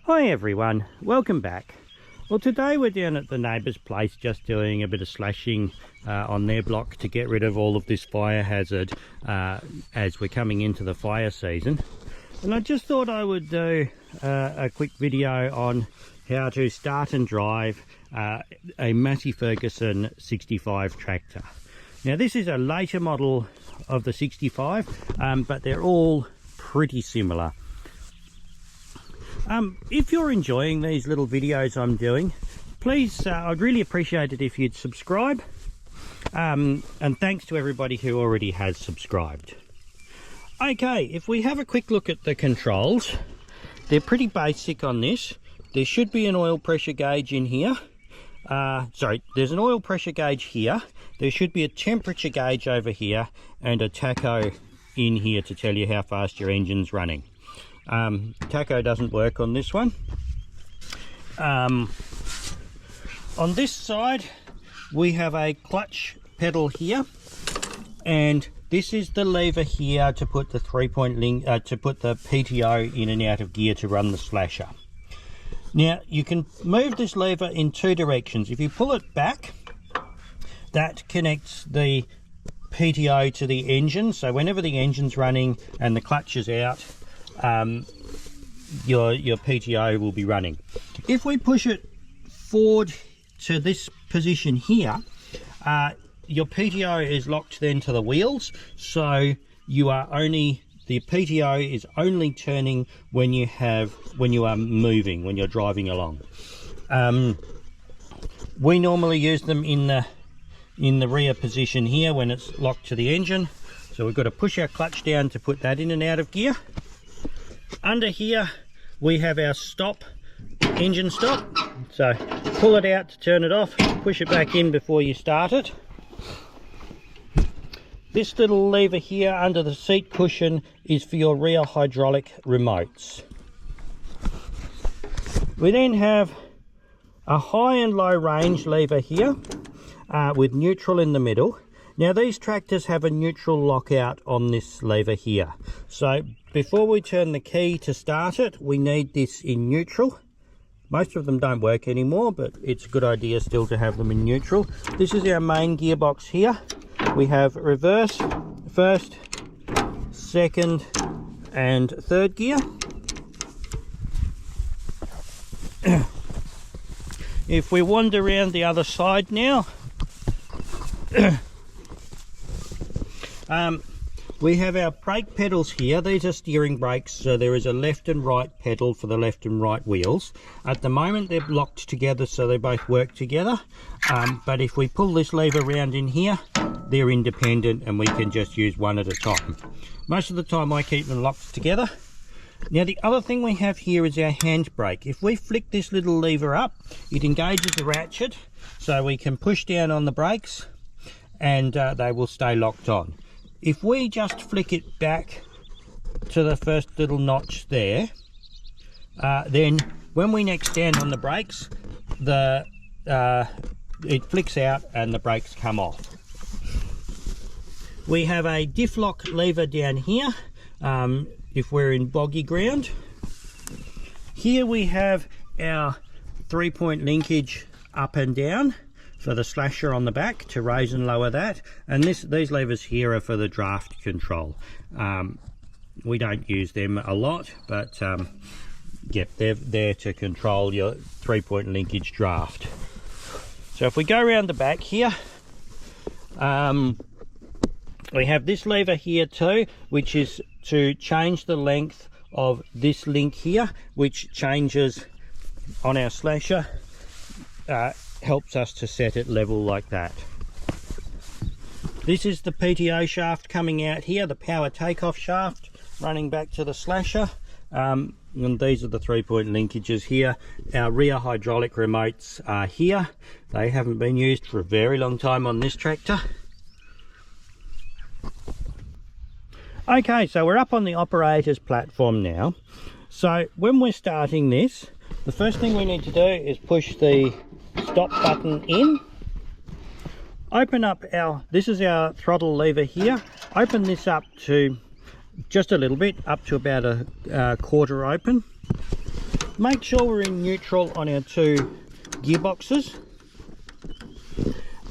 Hi everyone, welcome back. Well, today we're down at the neighbour's place just doing a bit of slashing on their block to get rid of all of this fire hazard as we're coming into the fire season. And I just thought I would do a quick video on how to start and drive a Massy Ferguson 65 tractor. Now this is a later model of the 65, but they're all pretty similar. If you're enjoying these little videos I'm doing, please, I'd really appreciate it if you'd subscribe. And thanks to everybody who already has subscribed. Okay, if we have a quick look at the controls, they're pretty basic on this. There should be an oil pressure gauge in here. There's an oil pressure gauge here. There should be a temperature gauge over here and a tacho in here to tell you how fast your engine's running. Tacho doesn't work on this one. On this side we have a clutch pedal here, and this is the lever here to put the 3-point link to put the PTO in and out of gear to run the slasher. Now you can move this lever in two directions. If you pull it back, that connects the PTO to the engine, so whenever the engine's running and the clutch is out, your PTO will be running. If we push it forward to this position here, your PTO is locked then to the wheels, so the PTO is only turning when you are moving, when you're driving along. We normally use them in the rear position here when it's locked to the engine, so we've got to push our clutch down to put that in and out of gear. Under here we have our stop, engine stop, so pull it out to turn it off, push it back in before you start it. This little lever here under the seat cushion is for your rear hydraulic remotes. We then have a high and low range lever here with neutral in the middle. Now these tractors have a neutral lockout on this lever here, so before we turn the key to start it, we need this in neutral. Most of them don't work anymore, but it's a good idea still to have them in neutral. This is our main gearbox here. We have reverse, first, second and third gear. If we wander around the other side now, we have our brake pedals here. These are steering brakes, so there is a left and right pedal for the left and right wheels. At the moment they're locked together so they both work together, but if we pull this lever around in here, they're independent and we can just use one at a time. Most of the time I keep them locked together. Now the other thing we have here is our handbrake. If we flick this little lever up, it engages the ratchet, so we can push down on the brakes and they will stay locked on. If we just flick it back to the first little notch there, then when we next stand on the brakes, it flicks out and the brakes come off. We have a diff lock lever down here if we're in boggy ground. Here we have our 3-point linkage up and down for the slasher on the back to raise and lower that, and these levers here are for the draft control. We don't use them a lot, but yep, they're there to control your 3-point linkage draft. So if we go around the back here, we have this lever here too, which is to change the length of this link here, which changes on our slasher, helps us to set it level like that. This is the PTO shaft coming out here, the power takeoff shaft running back to the slasher, and these are the 3-point linkages here. Our rear hydraulic remotes are here. They haven't been used for a very long time on this tractor. Okay, so we're up on the operator's platform now. So when we're starting this, the first thing we need to do is push the stop button in. Open up this is our throttle lever here. Open this up to just a little bit, up to about a quarter open. make sure we're in neutral on our two gearboxes.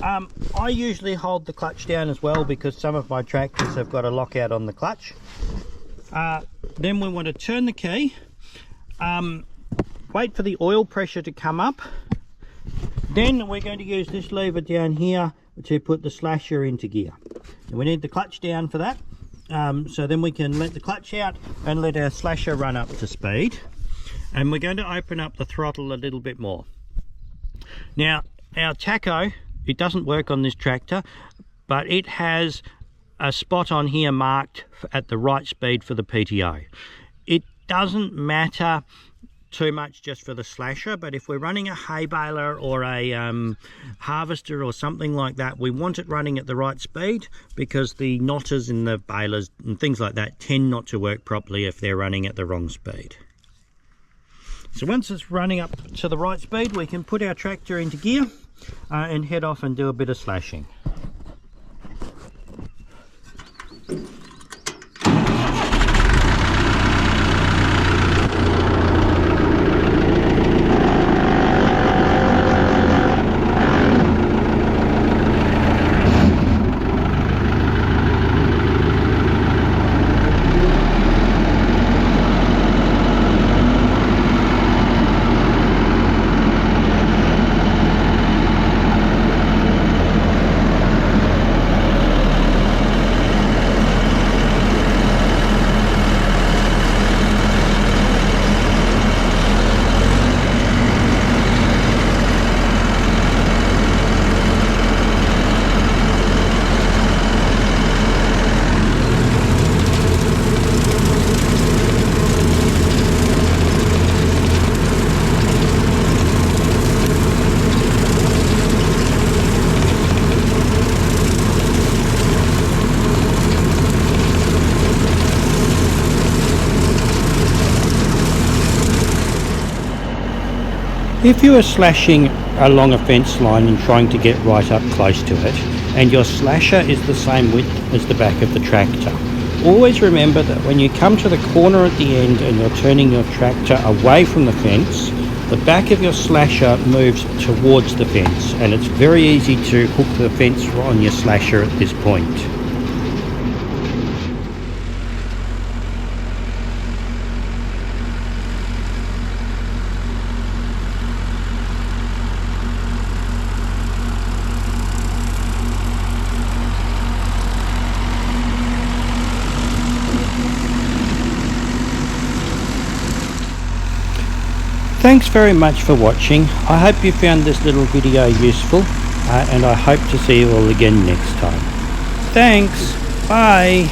I usually hold the clutch down as well because some of my tractors have got a lockout on the clutch. Then we want to turn the key, wait for the oil pressure to come up. Then we're going to use this lever down here to put the slasher into gear. And we need the clutch down for that. So then we can let the clutch out and let our slasher run up to speed. And we're going to open up the throttle a little bit more. Now, our tacho, it doesn't work on this tractor, but it has a spot on here marked at the right speed for the PTO. It doesn't matter too much just for the slasher, but if we're running a hay baler or a harvester or something like that, we want it running at the right speed, because the knotters in the balers and things like that tend not to work properly if they're running at the wrong speed. So once it's running up to the right speed, we can put our tractor into gear and head off and do a bit of slashing. If you are slashing along a fence line and trying to get right up close to it, and your slasher is the same width as the back of the tractor, always remember that when you come to the corner at the end and you're turning your tractor away from the fence, the back of your slasher moves towards the fence, and it's very easy to hook the fence on your slasher at this point. Thanks very much for watching. I hope you found this little video useful, and I hope to see you all again next time. Thanks. Bye.